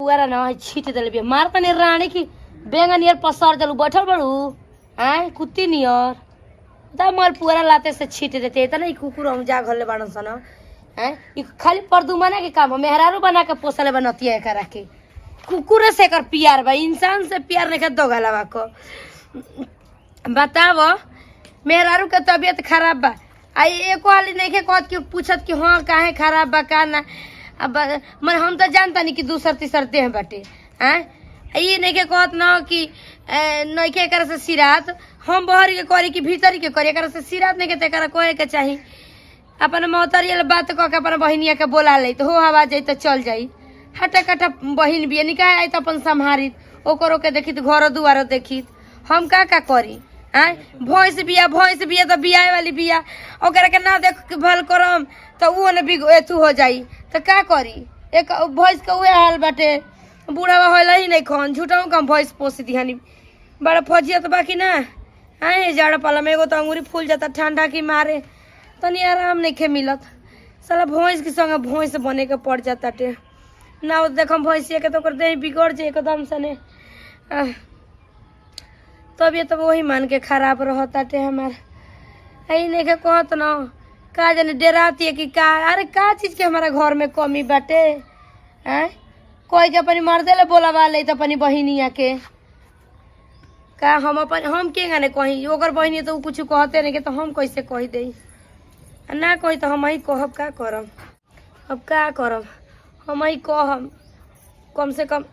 पुआरा ना छीट दिल बिया मार तनी रानी की बैंगन नियर पसर देलू बैठल बड़ू हैं कुत्ती नियर दा मल पुआरा लाते से छीट देते इतना ही कुकुर हम जा घरले बाड़न सन हैं ई खाली परदुमना के काम मेहरारू बना के पोसले बनतिया एकरा के कुकुर से कर प्यार बा इंसान से प्यार नहीं दो गलवा को बताओ मेहरारू के तबीयत खराब बा आई एको हाली नहीं के कहत कि पूछत कि हाँ काहे खराब बा का ना अब मन हम तो जानता नहीं कि दूसर तीसर देह बाटे हैं ये नहीं के कहत ना कि नहीं के कर से सिरात हम बहरी के करी कि भीतरी के करी कर से सिरात नहीं के तेकर कहे के चाही अपन मोहतरी बात कह के अपन बहिनिया के बोला ले तो हो हवा जाई तो चल जाई हटा कटा बहिन भी निकाह आई तो अपन संभारित ओकरो के देखी तो घर दुआरो देखी हम का करी आय भैंस बिया तो बियाए वाली बिया ओकरा के ना देख भल करम तो वो ने एथू हो जाई तो का करी एक भैंस के उहे हाल बाटे बूढ़ा होला ही नहीं खन झूठा कम भैंस पोस दिहानी बड़ा फौजियत बाकी ना आए जाड़ा पाला में एगो तो अंगूरी फूल जाता ठंडा की मारे तनी आराम नहीं खे मिलत साला भैंस के संग भैंस बने के पड़ जाता टे ना देखम भैंसिया के तो कर दे बिगड़ जाए एकदम से ने तबियत तो वही मान के खराब रहता टे हमार आई नहीं के कहत न का जाने डराती है कि का अरे का चीज के हमारा घर में कमी बाटे हैं कोई के अपनी मर्दे ले बोलावा ले तो अपनी बहिनिया के का हम के गाने कही ओकर बहिनी तो कुछ कहते नहीं के तो हम कैसे कह दे ना कही तो हम ही कहब का करब अब का करब हम ही कहब कम से कम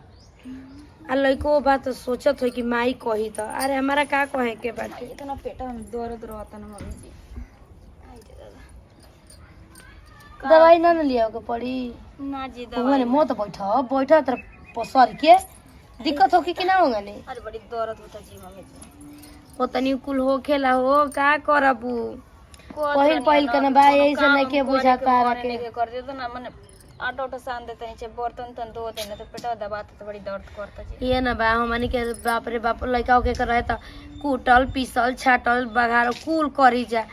आ लइको बात तो सोचत हो कि माई कही तो अरे हमारा का कहे के बाटे इतना पेट में दर्द रहता ना मम्मी जी दवाई ना लिया के पड़ी ना जी दवाई मो तो बैठा तर पसर के दिक्कत हो कि ना होगा नहीं अरे बड़ी दर्द होता जी मम्मी जी वो तनी कुल हो खेला हो का करबू पहिल के ना बा ऐसे नहीं के बुझाता रखे कर दे तो ना मने आटा सान देते हैं बर्तन तन धो देना तो पेटा दबाते तो बड़ी दर्द करता जी ये ना बा हमनी के बाप रे बाप लइका के रहे तो कूटल पीसल छाटल बघार कुल करी जा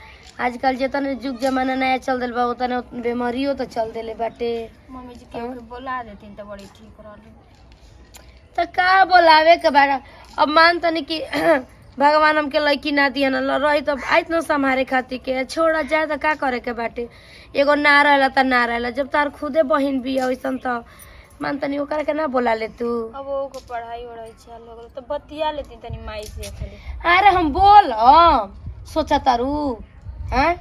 आजकल जितने जुग जमाना नया चल दिल बा उतने बीमारियों तो चल दिले बाटे मम्मी जी के बोला देती तो बड़ी ठीक रहल तो का बोलावे के बाड़ा अब मान तनी कि भगवान हमके लड़की ना दिया ना रही तो आइत न संभारे खातिर के छोड़ा जाए तो का करे के बाटे एगो ना रहला त ना रहला जब तार खुदे बहिन भी वैसन तो मान तनी ओकरा के ना बोला ले तू अब वो को पढ़ाई ओढ़ाई चल हो तो बतिया लेती तनी माई से खाली अरे हम बोल सोचा तारू हैं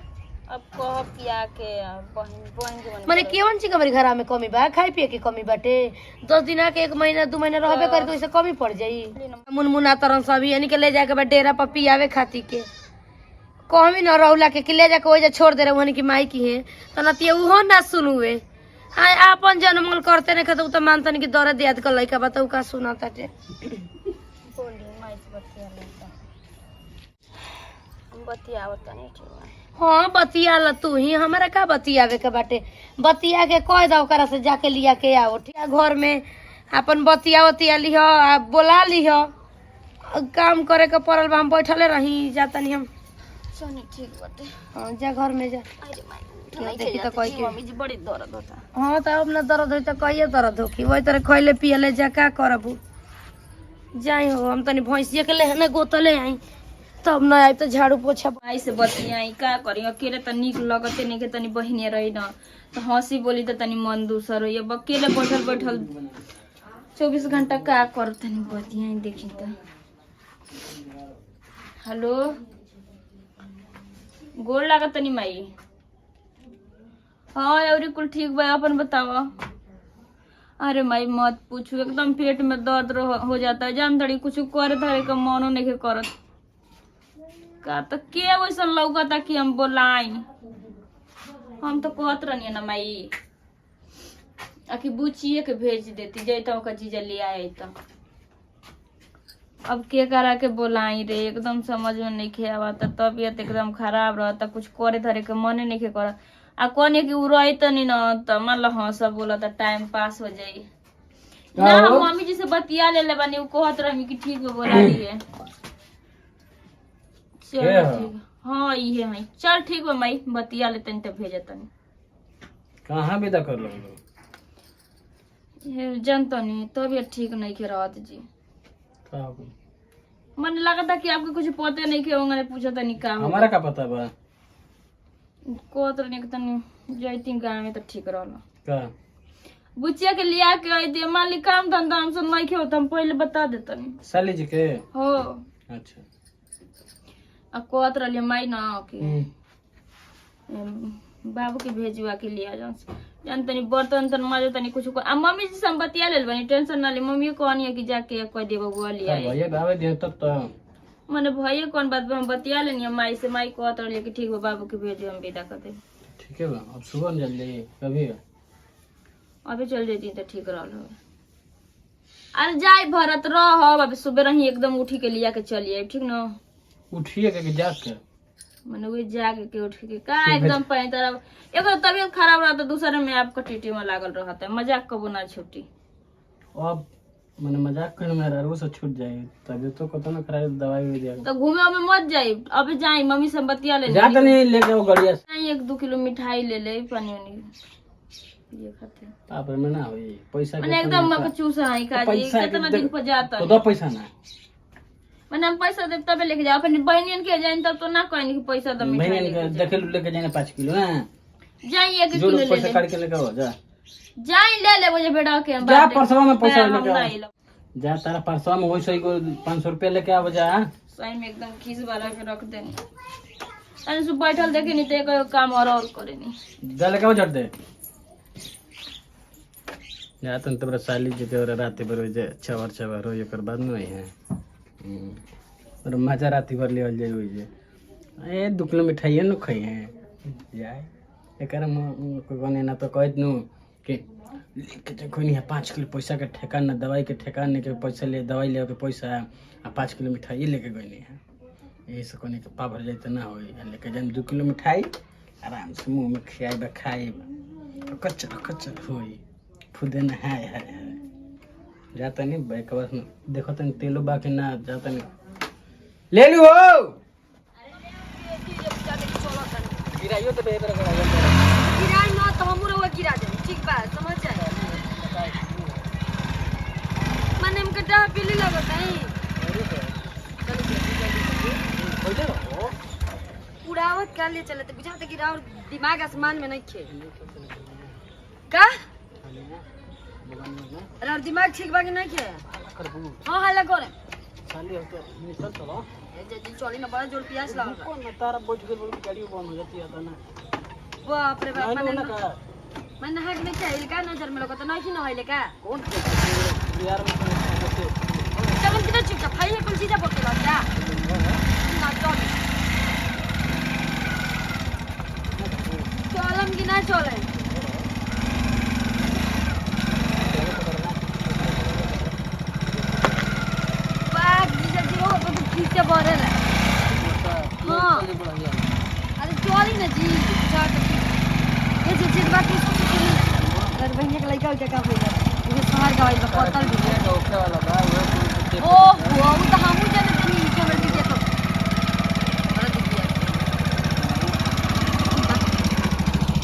अब कहब कि आके बहन के माने केवन चीज हमारे घर में कमी बा खाई पिए के कमी बाटे 10 दिन के 1 महीना 2 महीना रहबे करे तो इसे कमी पड़ जाई मुनमुना तरन सब यानी के ले जाके बा डेरा पर पियावे खाती के कहमी न रहुला के ले जाके ओजा छोड़ दे रहे की माई की है तो नतिए उहो ना सुनुवे हां अपन जन्मल करते ने तो मानतन की दर्द याद कर लइका बताऊ का सुनाता टे बोली माई से बतिया लेता हम बतियावत नहीं ठीक हाँ बतिया ल तू ही हमारा का बतियावे के बाटे बतिया के कह दो ओकरा से जाके लिया के आओ ठीक घर में अपन बतिया वतिया लिह बोला लिह काम करे के पड़ल बा हम बैठले रही जातनी हम सोनी ठीक बाटे हां जा घर में जा देखी तो कह के मम्मी जी बड़ी दर्द होता हां त अब ना दर्द होई त कहिए दर्द हो कि वही तरह खइले पियले जा का करबू जाई हो हम तनी भैंसिया के लेने गोतले आई तब न आई तो झाड़ू पोछा भाई से बतियाई का करी अकेले त निक लगते नहीं के तनी बहिनी रही न तो हंसी बोली तो तनी मन दूसर हो अकेले बैठल बैठल 24 घंटा का कर तनी बतियाई देखी तो हेलो गोड़ लागत तनी माई हाँ और कुल ठीक बा अपन बतावा अरे माई मत पूछू एकदम पेट में दर्द हो जाता है जान तड़ी कुछ करे धरे का मनो नहीं करत का तो के वैसा लौकता कि हम बोलाई हम तो कहत रहनी ना माई आखिर बुचिए के भेज देती जैता ओका जीजा ले आए तो अब के करा के बोलाई रे एकदम समझ में नहीं खे आवता तबियत एकदम खराब रहता कुछ करे धरे के मने नहीं करत आ कोने कि उ रही तो नहीं न तो मान लो हाँ सब बोला तो टाइम पास हो जाई ना हम मम्मी जी से बतिया ले बानी उ कहत रही कि ठीक है बोला लिए चल ठीक हाँ ये है चल ठीक बा माई बतिया ले तनी तो भेज तनी कहाँ विदा कर लो जानता नहीं तबीयत ठीक नहीं के रहत जी। मन लगा था कि आपको कुछ पता नहीं के होंगे, पूछा था नहीं का हमारा का पता बा को तो नहीं तनी जैती गांव में तो ठीक रहला का बुचिया के लिया के आई दे मालिक काम धंधा हम सब नहीं के होता हम पहले बता देता नहीं साली जी के हो। अच्छा आ कोत रहलिए माई ना के बाबू के भेजुआ के लिया जान तनी बर्तन तन माजे तनी कुछ को आ मम्मी जी से बतिया लेल बनी टेंशन ना ले। मम्मी को कहनी है कि जाके कह देबो बुआ लिया भैया बाबे दे तब तो मने भैया कौन बात हम बतिया लेनी माई से। माई कहत रहलिए कि ठीक बा बाबू के भेजो हम विदा कर दे। ठीक है बा अब सुबह में जल जाइए कभी अभी चल जाती तो ठीक रहल हो। अरे जाई भरत रह अभी सुबह रही एकदम उठी के लिया के चलिए ठीक न उठिए के जाग के मैंने वही जाग के उठ के का एकदम पानी तरफ एगो तबीयत खराब रहा तो दूसरे में आपका टीटी में लागल रहता है मजाक कबो ना छुट्टी। अब मैंने मजाक करने में रो से छूट जाए तबीयत तो कतो ना खराब दवाई हो जाएगा तो घूमे में मत जाई अभी जाई मम्मी से बतिया ले जाते नहीं लेके वो गड़िया से 1-2 किलो मिठाई ले ले पानी वानी ये खाते आप में ना होई पैसा मैंने एकदम मक चूसा है का जी कितना दिन पर जाता तो दो पैसा ना मैंने हम पैसा दे तबे लेके जाओ अपनी बहनियन के जाइन तब तो ना कहनी कि पैसा दो मिठाई महीने देखे लेके जाने 5 किलो ना जाई 1 जो किलो ले पैसा ले काट के लेके आओ जा जाई ले ले मुझे बेटा के जा परसवा में पैसा लेके आओ नहीं जा तारा परसवा में वही को 500 रुपया लेके आओ जा सही में एकदम खीस वाला के रख देनी अरे सु बैठल देखे नहीं तो एक काम और करे नहीं जा लेके आओ झट दे या तन तबरा साली जी के रात भर जे छवर हो एकर बाद में है और मजा रात भर लेवल जाई होई जे ए 2 किलो मिठाई न खाई है जाए एकर कोने ना तो कहत नु कि लेके जे कोनी है 5 किलो पैसा के ठेकान ना दवाई के ठेकान ने के पैसा ले दवाई ले के पैसा आ 5 किलो मिठाई लेके गइनी है यही से कोनी के पावर जाई त ना होई लेके जान 2 किलो मिठाई आराम से मुंह में खियाई खाई कच्चा होई खुदे ना है जाता नहीं बैक बस देखो तन तेलो बाकी ना जाता नहीं ले ली हो गिराइयो तो बेहतर गिराई ना तो हमरो वो गिरा दे ठीक बा समझ जाए माने हम कटा पीली लगत है उड़ावत का ले चलते बुझाते गिरा और दिमाग आसमान में नहीं खे का अरे और दिमाग ठीक बा कि नहीं खे हां हल्ला करे साली हो तो निकल चलो जल्दी चली ना बड़ा जोर प्यास लागल बा कौन तारा बैठ के गाड़ी बंद हो जाती है तो ना बाप रे बाप ना का मैं नहा के नहीं चाहिए का नजर में लगता नहीं कि नहाइले का कौन बिहार में चल किधर चुपचाप खाइए कौन चीज़ बोल के क्या ना चलम कि ना चले बाग जीजा जी हो तो ठीक से बोले ना हां अरे चली ना जी जा ये चीज बात की अगर बहन के लड़का के का होगा ये समार का वाला पतल भी है ओके वाला बा ओ वो तो हमू जाने तनी के कर दीजिए तो बड़ा दीजिए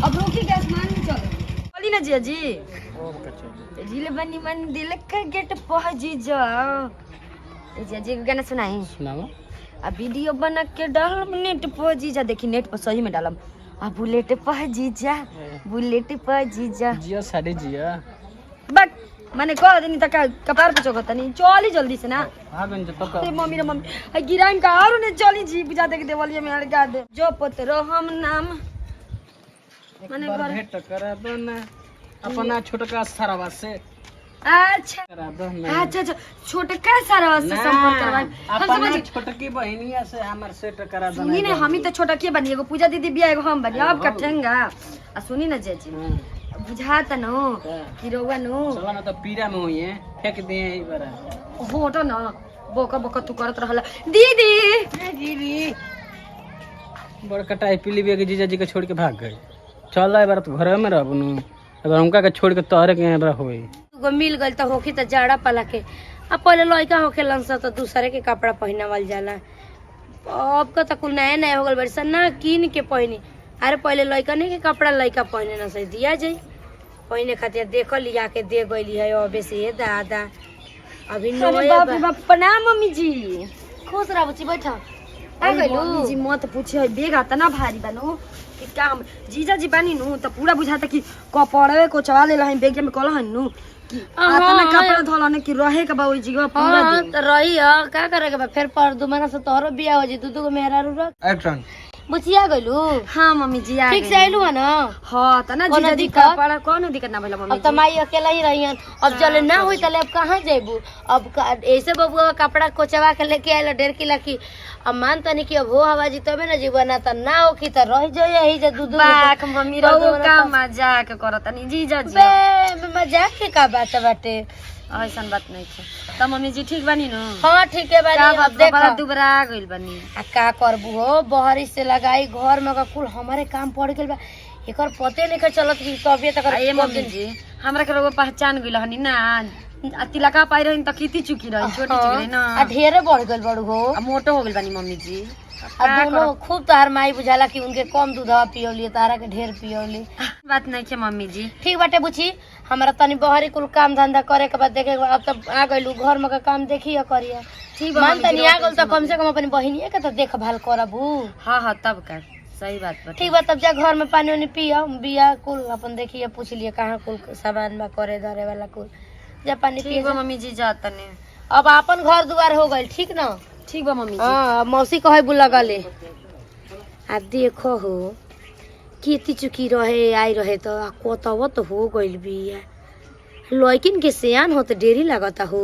अब रोकी के आसमान में चले ना जिया जी जिले बनी मन दिल का गेट पहुंची जा जिया जी गाना सुनाई सुनाओ अब वीडियो बना के डाल नेट पर जीजा देखी नेट पर सही में डालम अब बुलेट पर जीजा जिया साड़ी जिया बक माने कह देनी तक कपार पे चोकता नहीं चली जल्दी से ना आ गन जे पक्का अरे मम्मी रे मम्मी गिराइन का आरो ने चली जी बुझा दे के देवलिए में लगा दे जो पत्र हम नाम माने घर भेंट करा दो ना अपना छोटका सारावा से अच्छा करा दो ना अच्छा छोटका सारा से संपर्क करवाई अपना छोटकी बहनिया से हमर सेट करा दो सुनी ना हम ही तो छोटा के बनी एगो पूजा दीदी बिया एगो हम बनी अब कटेंगा आ सुनी ना जेजी बुझाता नो कि रोवा नो चला ना तो पीरा में हुई है फेंक दे ई बार होटो ना बोका बोका तू करत रहला दीदी दीदी बड़ कटाई पीली बेग जीजा जी के छोड़ के भाग गए चल एक बार तो घर में रहबू नु अगर उनका के छोड़ के तोहरे के यहाँ होई गो मिल गइल त होखी त जाड़ा पला के अब पहले लड़का होके लंसा तो दूसरे के कपड़ा पहनावल जाला अब का त कुल नया नया हो गल बरसा ना कीन के पहनी अरे पहले लड़का नहीं के कपड़ा लड़का पहने ना सही दिया जाई पहिने खातिर देख लिया के दे गईली है अबे से दादा अभी अरे बाप रे बाप, प्रणाम मम्मी जी। खुश रह बुच्ची बैठ आ अरे गइलू मम्मी जी मत पूछे, बेग आता ना भारी बानो कि काम जीजा जी बानी नु त पूरा बुझाता कि कपड़े को चला ले हन बेग में कहला हन नु कि आता ना कपड़ा धोला ने कि रहे के बा ओई जगह पूरा हाँ दिन। तो रही का करे के बा फिर पर दू महीना से तोहरो बियाह हो जी दू को मेहरा रू एक्शन बुचिया गइलू हां मम्मी जी आ ठीक से आइलू है ना हां त ना जीजा जी कपड़ा कोनो दिक्कत ना भइला मम्मी अब तो माई अकेला ही रही अब जले ना हुई तले अब कहाँ जेबू अब ऐसे बबुआ कपड़ा कोचवा के लेके आयल 1.5 किलो की अब मान तनी कि अब हो हवाजी तबे ना जीवा ना त ना हो की त रह जाए यही जे दूध बाक मम्मी रो का मजाक करत नी जीजा जी। बे मजाक के का बात बाटे ऐसन बात नहीं है त मम्मी जी ठीक बानी नु हाँ ठीक है बानी अब देख बड़ा दुबरा गइल बानी आ का करबू हो बहरी से लगाई घर में का कुल हमारे काम पड़ गेल बा एकर पते नहीं के चलत कि तबियत कर ए मम्मी जी हमरा के रोग पहचान गइल हनी ना आ तिलका पाई रही त खेती चुकी रही छोटी चुकी रही ना आ ढेरे बढ़ गेल बड़ू हो आ मोटो हो गइल बानी मम्मी जी। अब दोनों खूब तोहार माई बुझाला कि उनके कम दूधवा पियोली तारा के ढेर पियोली बात नहीं है मम्मी जी। ठीक बाटे बुची हमरा तनी बहरी कुल काम धंधा करे के बाद देखे के बाद अब तब आ गइलू घर में का काम देखिए करिए ठीक बा मान मम्मी जी, तनी आ गइल त कम से कम अपनी बहिनिए के त देखभाल करबू हां हां तब का सही बात बा। ठीक बा तब जा घर में पानी उनी पियो बिया कुल अपन देखिए पूछ लिए कहाँ कुल सामान बा करे धरे वाला कुल जा पानी ठीक पिए बा मम्मी जी जा तने। अब अपन घर दुआर हो गइल ठीक ना ठीक बा मम्मी जी। हाँ मौसी कहे बुला गले आ देखो हो खेती चुकी रहे आई रहे तो कोतव तो हो गइल बिया लड़किन के सियान हो तो डेरी लगता हो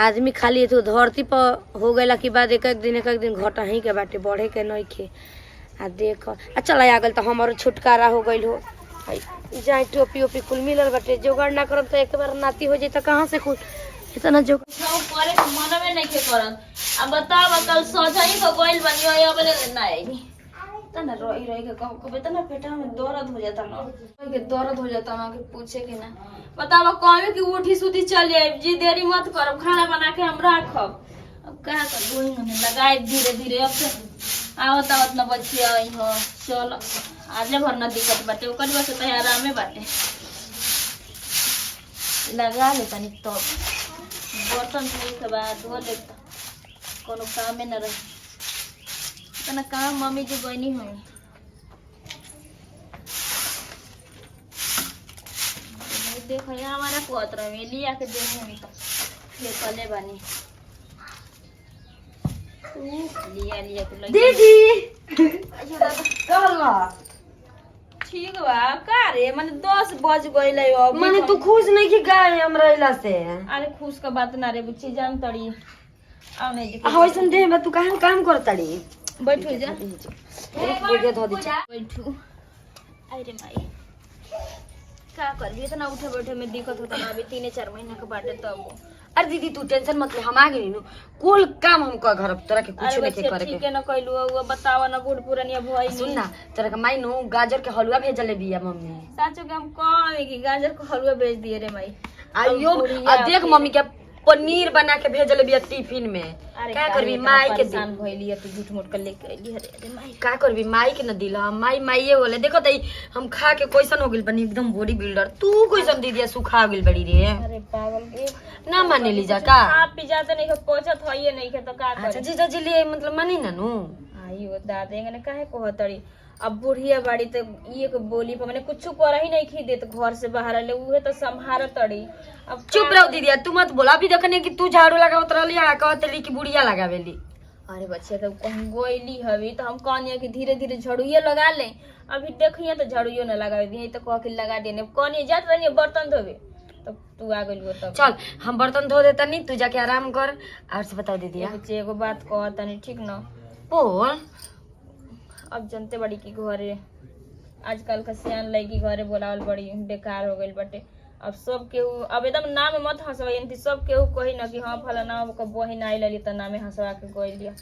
आदमी खाली तो धरती पर हो गइला के बाद एक एक दिन घटा ही के बाटे बढ़े के नहीं खे आ देख आ चल आ गल तो हमारो छुटकारा हो गइल हो जाए टोपी ओपी कुल मिलल बाटे जोगाड़ ना करब तो एक बार नाती हो जाए तो कहाँ से कुल इतना जो करे के मनवे नहीं के करन अब बताव कल सोचही को गोइल बनियो अब ना आई तना रोई रोई के कहू कबे तना पेटा में दर्द हो जाता ना के दर्द हो जाता ना के पूछे के ना बताव कहवे कि उठी सुती चल जाए जी देरी मत करब खाना बना के हम राखब अब का कर वही मने लगाए धीरे धीरे अब से आवत आवत ना बचिया आई हो चल आजे भर ना दिक्कत बाटे ओकर बस त आरामे बाटे लगा ले तनी तो बर्तन धोए के बाद धो ले कोनो काम में न रहे इतना काम मम्मी जी बनी हो देखो यहाँ हमारा कोतरा में लिया के देखे में तो फेंकले बनी लिया लिया के लगी दीदी कहला ठीक बा का रे माने 10 बज गइले अब माने तू खुश नहीं कि गाय हमरा इला से अरे खुश का बात ना रे बुच्ची जान तड़ी आओ नहीं जी होइसन दे बा तू काहे काम करताड़ी बैठो जा एक बेगे धो दी बैठू अरे माई का करबी इतना उठे बैठे में दिक्कत होता ना अभी 3-4 महीना के बाटे तब अरे दीदी तू टेंशन मत ले हम आ गई नु कुल काम हम कर घर तोरा के कुछ अरे नहीं बच्चे करे ठीक के है ना कहलू वो बतावा ना बूढ़ पुरानिया भई सुन ना तोरा के माई नु गाजर के हलवा भेजले बिया मम्मी साचो के हम कहे कि गाजर को हलवा भेज दिए रे माई आयो आ देख मम्मी के पनीर बना के भेजले बिया टिफिन में का करबी माई के परेशान भइली है तू झूठ मूठ कर लेके आइली अरे माई का करबी माई के न दिला माई माईए बोले देखो तई हम खा के कैसन हो गेल बनी एकदम बॉडी बिल्डर तू कैसन दीदी सुखा गेल बड़ी रे अरे पागल के ना माने ली जा का आप भी जाते नहीं के पहुंचत होइए नहीं के तो का अच्छा करे जीजा जी लिए मतलब मानी ना नु आई वो दादे ने काहे कहतड़ी अब बुढ़िया बाड़ी तो एक बोली पर मैंने कुछ कर ही नहीं खी देत घर से बाहर ले उहे तो संभार तड़ी अब चुप रहो दीदी तू मत बोला अभी देखने कि तू झाड़ू लगावत रहली आ कहतली कि बुढ़िया लगावेली अरे बच्चे तो कहीं गोइली हवी तो हम कहनिए कि धीरे धीरे झाड़ूये लगा ले अभी देखिए तो झाड़ूयो न लगावे दिए तो कह के लगा देने कहनिए जात रहनी बर्तन धोबे तब तू आ गइल तब चल हम बर्तन धो देता नहीं तू जाके आराम कर और से बता दीदी बच्चे एगो बात कहता नहीं ठीक ना बोल अब जनते बड़ी की घरे आजकल का सियान लड़की घरे बोलावल बड़ी बेकार हो गइल बटे अब सब केहू अब एकदम नाम मत हंसवाई सब केहू कही ना कि हाँ फलाना का बहिन आई लली तो नामे हंसवा के कह लिया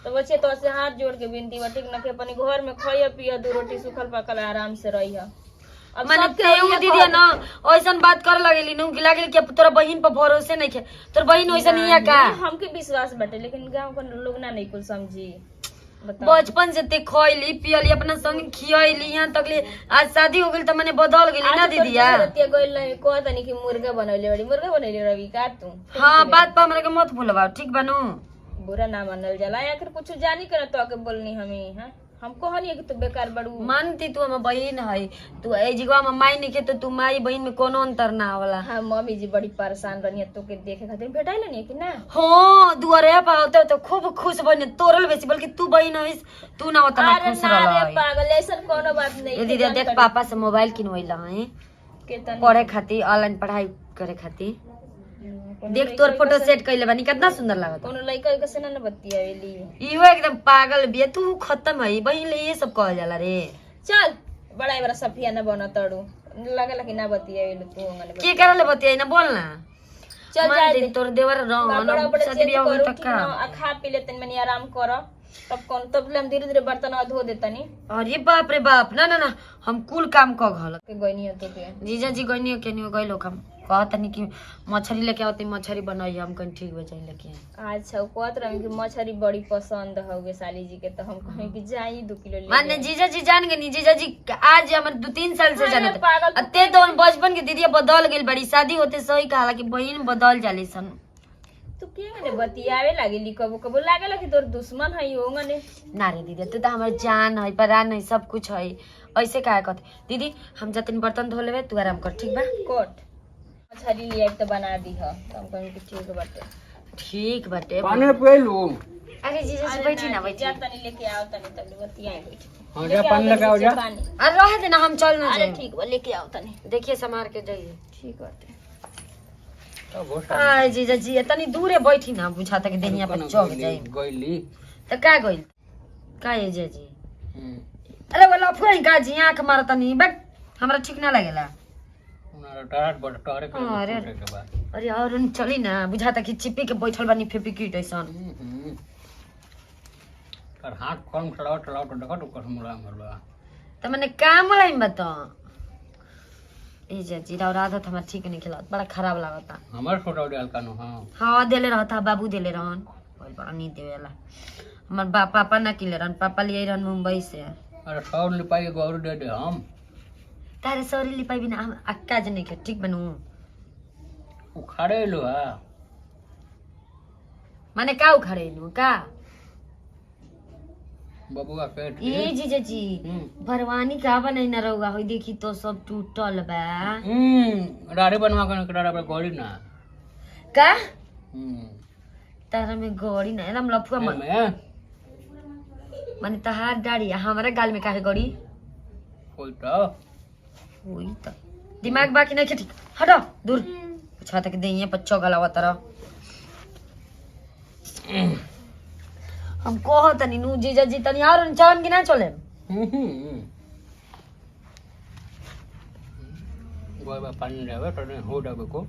तो बच्चे तो से हाथ जोड़ के विनती बा ठीक ना कि अपने घर में खइया पिया 2 रोटी सूखल पकल आराम से रही है अब माने केहू दीदी ना ऐसन बात कर लगेली नु कि लागल कि तोरा बहिन पर भरोसे नहीं है तोर बहिन वैसा नहीं है का हमके विश्वास बटे लेकिन गांव के लोग ना नहीं कुल समझी बचपन से ते खइली पियली अपना संग खियली यहाँ तक ले आज शादी हो गई तो मैंने बदल गेली ना दीदिया। कहतनी कि मुर्गा बनैले बड़ी मुर्गा बनैले रवि का तू। हाँ बात पर हमरा के मत भूलवा ठीक बानू। बुरा ना मानल जाला आखिर कुछ जानी कर तो आके बोलनी हमें। हां हमको हनी कि तू बेकार बड़ू मानती तू हम बहन है तू ए जिगवा में माई नहीं के तो तू माई बहन में कोनो अंतर ना होला। हाँ मम्मी जी बड़ी परेशान रहनी तो के देखे खातिर भेटाइल नहीं कि ना। हाँ दुआरे पावते तो खूब खुश बने तोरल बेसी बल्कि तू बहन है तू ना उतना खुश रह। पागल ऐसा कोनो बात नहीं। ये दीदी देख पापा से मोबाइल किनवैला है पढ़े खातिर ऑनलाइन पढ़ाई करे खातिर। देख तोर फोटो सेट कइले बानी कितना सुंदर लागत। कोनो लइका के से ना बतियावेली इहो एकदम पागल बिया तू खत्म है बहन ले ये सब कह जाला रे। चल बड़ा बड़ा सफिया ना बना तड़ू लागला कि ना बतियावेली तू अंगने के करले बतियाई ना बोल ना। चल जा दे तोर देवर रह शादी बियाह हो तक का खा पी लेतन मनी आराम कर तब कौन तब हम धीरे धीरे बर्तन धो देतनी। अरे बाप रे बाप ना ना ना हम कुल काम क घल के गइनी तो के जीजा जी गइनी के नहीं गइलो हम कहतनी कि मछली लेके आवती मछली बनाई हम कहीं ठीक हो जाए लेके। अच्छा कहत रही कि मछली बड़ी पसंद होगे साली जी के तो हम कहीं कि जाई 2 किलो ले। माने जीजा जी जान गनी जीजा जी आज हमर 2-3 साल से जानत अते तो बचपन के दीदी बदल गेल बड़ी शादी होते सही कहाला कि बहन बदल जाली सन। तू के ने बतियावे लागेली कबो कबो लागेला कि तोर दुश्मन है होंगने ना रे दीदी तू तो हमर जान है प्राण है सब कुछ है ऐसे काहे कहत। दीदी हम जतन बर्तन धो लेबे तू आराम कर ठीक बा। कोट मछली लिए तो बना दी ह हम कहीं कि ठीक बाटे ठीक बाटे पानी पी लूं। अरे जीजा जी बैठी ना बैठी जा तनी लेके आओ तनी तब बतियाए बैठ। हां जा पानी लगा जा। अरे रह दे ना हम चल ना अरे जाए। ठीक बा लेके आओ तनी देखिए समार के जाइए ठीक बाटे। आ जीजा जी तनी दूरे बैठी ना बुझाता कि देनिया पर चौक जाई गइली त का गइल का ये जीजी। अरे वाला फुई का जी आंख मार तनी बक हमरा ठीक ना लागेला। उनारा डाट बड़ टहरे के बाद अरे और चली ना बुझाता कि चिपी के बैठल बानी फेफिकिट ऐसन। और हाथ कम चलाओ चलाओ तो देखो तो कसमुला मरवा त मैंने काम लाई बता ए जीजी और आदत हमरा ठीक नहीं खिला बड़ा खराब लागता। हमर फोटो डाल कानो। हां हाँ देले रहता बाबू देले रहन कोई बड़ा नहीं देवेला हमर पापा ना किले रहन पापा लिए रहन मुंबई से। अरे 100 रुपया के गौर दे दे हम तारे सौरी लिपाई बिना हम अक्का जने के ठीक बनू उखाड़े लो है माने का उखाड़े लू का बबुआ के ए जीजा जी भरवानी का बनै न रहुआ होई देखी तो सब टूटल बा। रारे बनवा के कटारा पे गौरी ना का तारा में गौरी ना एकदम लफुआ मैं माने तहार दाढ़ी हमारे गाल में काहे गौरी कोई तो होई त दिमाग बाकी नहीं ठीक हटो दूर छा तक देइए बच्चों गलावा तरह हम कहो तनी नु जीजा जी तनी और चलन के ना चले गोय बा पानी देवे तो नहीं हो डबे को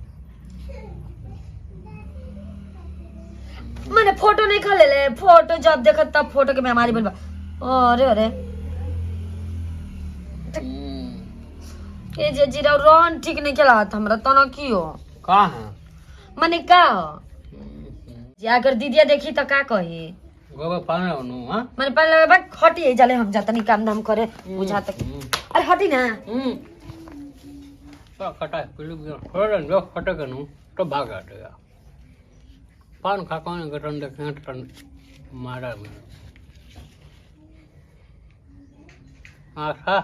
मैंने फोटो नहीं खा ले फोटो जब देखा तब फोटो के बीमारी बनवा। अरे अरे ए जे जीरा रन ठीक नहीं खेला हमरा तना की हो का है माने का हो जे अगर दीदिया देखी तो का कही गोय बा पानी ओनु हां माने पहले बक हटी जाले हम जातनी काम धाम करे बुझा तक अरे हटी ना तो कटा पिलु थोड़ा जो फटे कनु तो भाग हटेगा पान खा कौन गटन देखे टन मारा में आखा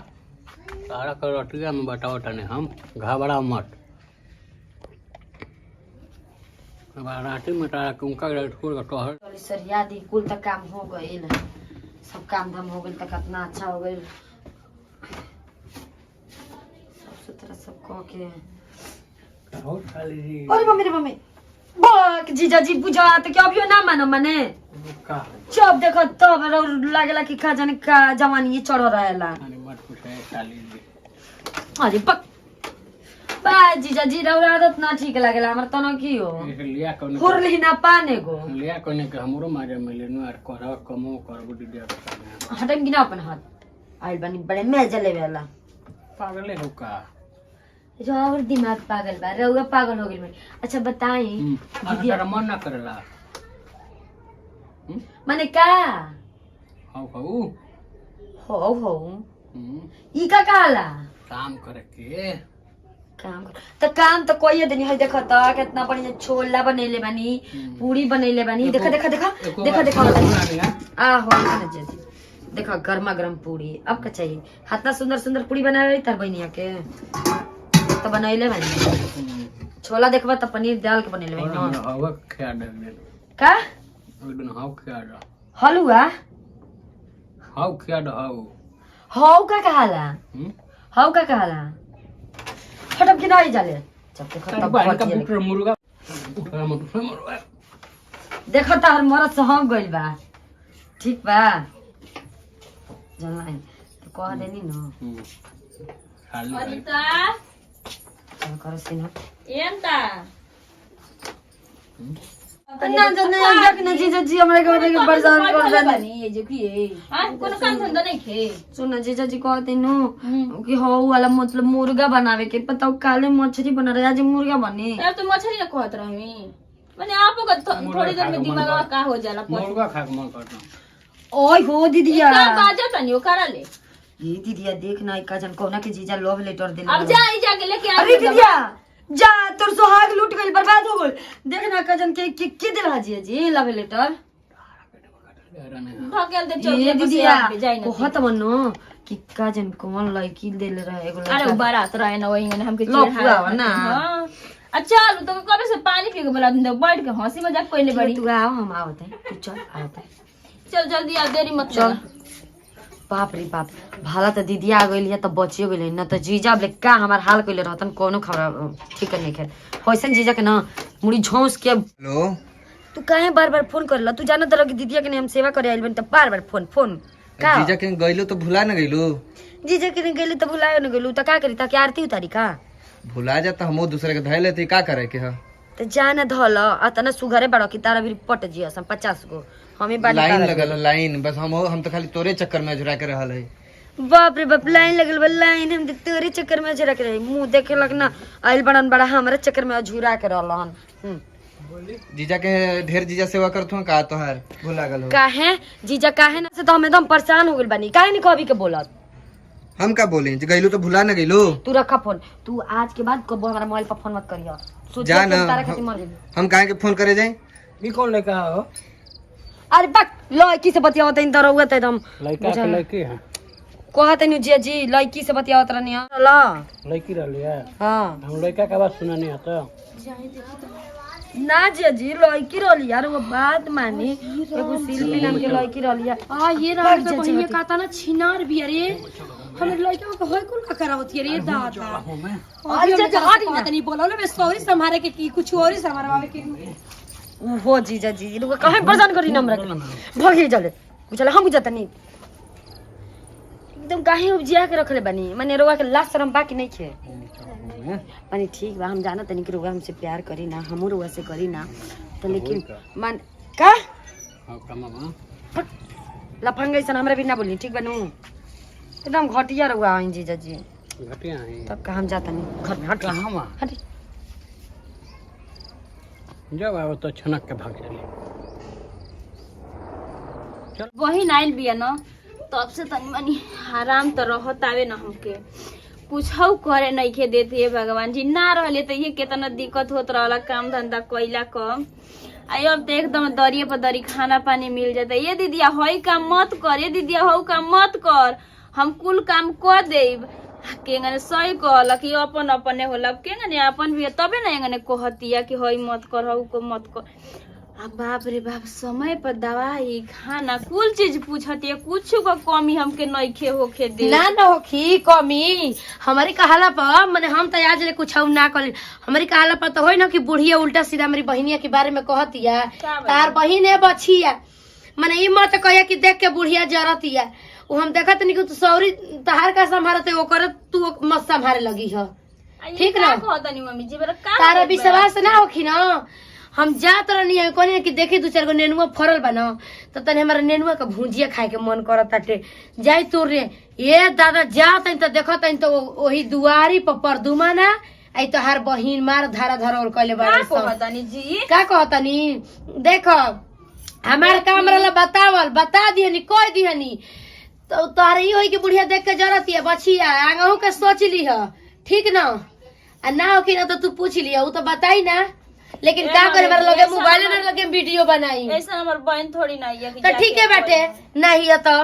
सारा कर रोटिया में बताओ तने हम घबरा मत राती में तारा कुंका स्कूल का टहर सर याद ही कुल तक काम हो गइल सब काम धाम हो गइल तक कितना अच्छा हो गइल सब सुथरा सब कह के हो खाली जी अरे मम्मी रे मम्मी बाक जीजा जी बुझा त के अभियो ना मानो मने का जब देखो तब लागेला कि का जाने का जवानी ये चढ़ रहेला। अरे मत पूछे खाली जी अरे पक बा जीजा जी रौरा आदत ना ठीक लागेला हमर तना की हो लिया कोने हुरली ना पाने गो लिया कोने के हमरो मारे मिले नु आर कर कमो करबो दिया हटम गिना अपन हाथ आइल बनी बड़े मजे लेवेला पागल हो का रौर दिमाग पागल बा रौआ पागल हो गेल मैं। अच्छा बताई दीदी मन ना करेला माने का हो हो ई का कहला काम करे के काम तो कोई दिन है। देखो तो कितना बढ़िया छोला बनैले बानी, पूरी बनैले बानी। देखो देखो देखो देखो देखो आ हो ना जी, देखो गर्मा गर्म पूरी। अब का चाहिए? इतना सुंदर सुंदर पूरी बनावे तर बनिया के तो बनैले बानी। छोला देखबा तो पनीर डाल के बनैले बानी। का हलुआ हाउ का कहला? हाउ का कहला? फटक के नहीं जाले मुर्गा देखो तार मरद से हम गइल बा। ठीक बा जानलाई तो कह देनी न अनिता चल करो सिन एंता ना जक न जीजा जी हमरे के बता के परेशान कर देनी। ये जो की है हां कोनो काम धंधा नहीं खे। सुन जीजा जी कहते नु कि हो वाला मतलब मुर्गा बनावे के पता काले मछली बना रहे आज मुर्गा बने। यार तो मछली ना कहत रही माने आपो का थोड़ी देर में दिमाग का हो जाला। मुर्गा खा के मन करता। ओए हो दीदिया का बाजा तनी ओ करा ले। ये दीदिया देख ना का जन कोना के जीजा लव लेटर देले। अब जा ई जाके लेके आ। अरे दीदिया जा तोर सुहाग लूट गइल बर्बाद हो गइल। देख ना कजन के दिल हाजी जी लव लेटर ढकेल दे चल ये दीदिया जाई ना कहत मनो कि कजन कोन लड़की देले रहे एगो अरे बारात रहे ना वही ने हमके लफुआ ना। अच्छा तो कबे से पानी पी के बोला दे बैठ के हंसी मजाक कोइले बड़ी। तू आओ हम आवत है तू चल आवत है चल जल्दी आ देरी मत चल। कर। बाप रे बाप भाला तो दीदी आ गई है तो बचियो गई न तो जीजा बोले का हमार हाल कइले रहतन कोनो खबर ठीक नहीं खेल होइसन जीजा के ना मुड़ी झोंस के। हेलो तू काहे बार बार फोन करला? तू जानत रह कि दीदिया के हम सेवा करे आइल बन त बार बार फोन फोन का जीजा के गइलो तो भुला न गइलो? जीजा के गेली तो भुलायो न गेलू त का करी त के आरती उतारी का? भुला जा तो हमो दूसरे के धैले थे का करे के ह त जान धल अतना सुघरे बड़ कि तारा भी पट जिया सम 50 गो हमें बाली लाइन लगल लाइन बस हम तो खाली तोरे चक्कर में झुरा के रहल है। बाप रे बाप लाइन लगल बा लाइन हम तोरे चक्कर में झुरा के रही मुंह देखे लग ना आइल बड़न बड़ा हमरे चक्कर में झुरा के रहलन। जीजा के ढेर जीजा सेवा करत हूं का तोहार भुला गल हो? काहे जीजा काहे ना से तो हम एकदम परेशान हो गइल बानी। काहे नहीं कभी के बोलत? हम का बोले जे गइलो तो भुला न गइलो? तू रखा फोन। तू आज के बाद कबो हमारा मोबाइल पर फोन मत करियो। जा ना तारा खातिर मर गेली। हम काहे के फोन करे जाए? ई कौन लड़का हो? अरे बक लड़की से बतियावत इन तरह हुआ एकदम लड़का के लड़की है? कहत नहीं जी जी लड़की से बतियावत रहनी ला लड़की रहली है? हां हम लड़का के बात सुना नहीं आता। ना जी जी लड़की रहली यार वो बात मानी एगो शिल्पी नाम के लड़की रहली है। आ ये रात के बहिनिया कहता ना छिनार भी अरे हमरे लड़का को होय कुल का करावत रे दादा। और जे जहां बात नहीं बोला ना मैं सॉरी संभारे के की कुछ और ही संभारवावे के हो जीजा जी लोग कहे परेशान करी नम्र के भगे चले चले हम बुझाता नहीं एकदम काहे उपजिया के रखले बानी माने रोवा के लास्ट शर्म बाकी नहीं खे माने ठीक बा हम जाना तनी कि रोवा हमसे प्यार करी ना हमहू रोवा से करी ना तो लेकिन मान का हां कमा लफंगे सन हमरा भी ना बोली ठीक बनू एकदम घटिया रोवा हैं जीजा जी घटिया है तब का हम जाता नहीं घर में हट कहां मा हट जब आओ तो छनक के भाग चली। चल वही नाइल बिया ना तब से तनी मनी आराम तो रहत आवे ना हमके कुछौ करे नहीं खे देते है भगवान जी ना रहले तो ये कितना दिक्कत होत रहला काम धंधा कइला कम आई अब तो एकदम दरिये पर दरी खाना पानी मिल जाता। ये दीदिया हई काम मत कर, ये दीदिया हऊ काम मत कर, हम कुल काम कर देब केंगने सही कहला कि अपन अपने होला केंगने अपन भी तबे ना एंगने कहतिया कि हई मत कर हऊ को मत कर। अब बाप रे बाप समय पर दवाई खाना कुल चीज पूछतिया कुछ को कमी हमके नइखे होखे दे ना ना होखी कमी हमारी कहाला पर माने हम तो आज ले कुछ ना कर हमारी कहाला पर तो होई ना कि बुढ़िया उल्टा सीधा हमारी बहिनिया के बारे में कहतिया तार बहिन है बछिया माने ई मत कहिया कि देख के बुढ़िया जरतिया वो हम देखत नहीं कि तू सौरी तहार का संभारते ओकर तू मत संभारे लगी हो ठीक ना कहतनी मम्मी जी बरा का तारा विश्वास ना होखी ना हम जात रहनी है कोने कि देखे दू चार गो नेनुआ फरल बना तो तने हमारा नेनुआ का भुजिया खाए के मन करत ताटे जाई तोर रे ये दादा जात तो देखत तो वही दुआरी पर परदुमा ना आई तो हर बहिन मार धारा धरोल कइले बारे कहतनी जी का कहतनी देखो हमार काम रहला बतावल, बता दिहनी, कह दिहनी। तो तोहरे ही होई कि बुढ़िया देख के जरत है बछिया, आगहू के सोच लीह, ठीक ना? आ ना हो कि ना तो तू पूछ लिया, वो तो बताई ना। लेकिन का करे मेरे लगे मोबाइल ना लगे वीडियो बनाई। ऐसा हमार बहन थोड़ी ना है कि तो ठीक है बेटे, नहीं है तो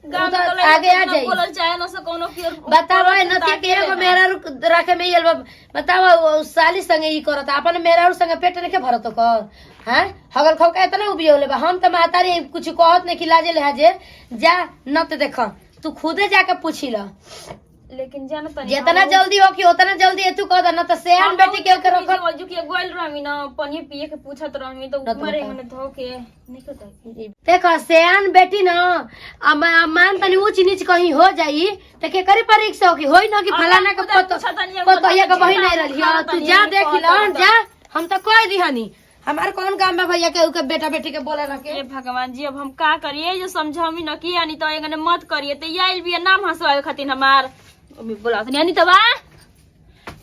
गाँव में तो आगे आ जाई। बोलल चाहे ना से कोनो की बतावा नती के एगो मेहरा रखे में येल बतावा साली संगे ई करत अपन मेहरा संगे पेट नहीं के भरत कर। हैं हगल खौ के इतना उबियोले बा, हम त मातारी कुछ कहत नहीं कि लाजे लहाजे जा नत देख, तू खुदे जाके पूछी ल। लेकिन जान तनी जितना जल्दी हो कि उतना जल्दी तू कह न तो सेहन बेटी के ओकर रख। जो कि गोइल रहमी ना पानी पिए के पूछत रहमी तो मरे मने धो के नहीं पता। देखो सेहन बेटी ना मान तनी ऊंच नीच कहीं हो जाई त के करी परीक्षा हो कि होई ना कि फलाना के पतोहिया के बहिन नहीं रहली। तू जा देख ल जा, हम तो कह दिहनी हमार कौन काम में भैया के बेटा बेटी के बोले ना के। भगवान जी अब हम का करिए जो समझामी न कि यानी तो एगने मत करिए तो आइल भी नाम हंसवावे खातिर हमार अभी बोला था अनिता बा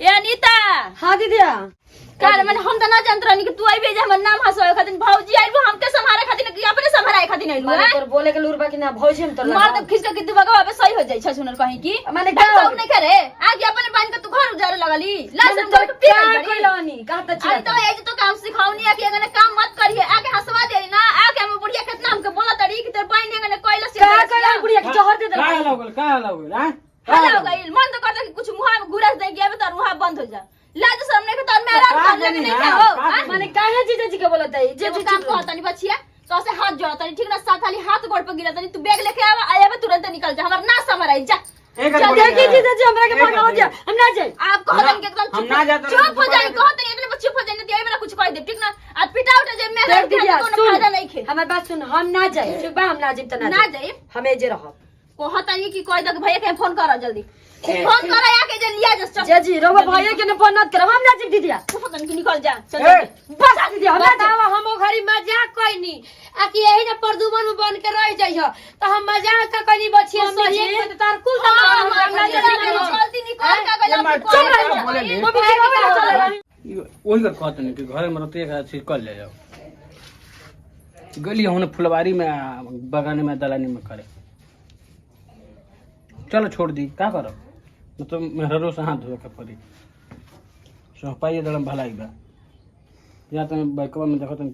ए अनिता। हाँ दीदिया काल मैंने हम तो ना जानत रहनी कि तू आई भेजे हमर नाम हंसवावे खातिर भौजी आइल हमके संभाले खातिर कि अपने संभाले खातिर आइल माने तोर बोले के लूरबा कि ना भौजी हम तो मार तो खिस के दिमाग पे सही हो जाई छ सुनर कहीं की माने का नहीं करे आगे अपने बहन के तू घर उजारे लगली लाज तो पी गई कोइलानी कहत छी। अरे तो ए तो काम सिखावनी है कि अगने काम मत करिए आगे हंसवा दे ना आगे हम बुढ़िया कितना हमके बोला तड़ी कि तेरे बहन अगने कोइला से का कोइला बुढ़िया के जहर दे दे। का लागल हां हला हो गई मन तो करता कि कुछ मुंह में घुरस दे गया तो मुंह बंद हो जा लाज सामने के तो मेरा काम लेके नहीं क्या हो माने काहे जीजा जी के बोलत है जे तू काम कहता नहीं बचिया तो से हाथ जोड़ता नहीं ठीक ना साथ खाली हाथ गोड़ पे गिरता नहीं तू बैग लेके आया बे तुरंत निकल जा हमार ना समर आई जा देखिए जीजा जी हमरा के भगाओ दिया हम ना जाए। आप कहत नहीं एकदम चुप हो जाए कहत नहीं एकदम चुप हो जाए नहीं मेरा कुछ कह दे ठीक ना आज पिटा उठा जे मेरा कोनो फायदा नहीं खे। हमार बात सुन, हम ना जाए ठीक बा, हम ना जाए त ना जाए हमें जे रहब कहत नहीं कि कह दे भैया के फोन कर जल्दी फोन कर आके जे लिया जा जे जी रहो भैया के न फोन मत करब, हम ना जाए दीदिया। पता नहीं निकल जा चल बस दीदिया हम ना जाए। बतावा हम घरी मजाक कइनी आ कि यही ना प्रदुमन में बन के रह जाइह तो हम मजाक का कइनी बचिया हम सही में तार कुल जल्दी निकल का गला वही कर कहते नहीं कि घर में रहते एक चीज कर ले जाओ गली हमने फुलवारी में बगाने में दलानी में करे चलो छोड़ दी का करो मतलब मेहरो से हाथ धोए के पड़ी सौंपाइए दड़म भलाई बा या तो बैकवा में देखो तुम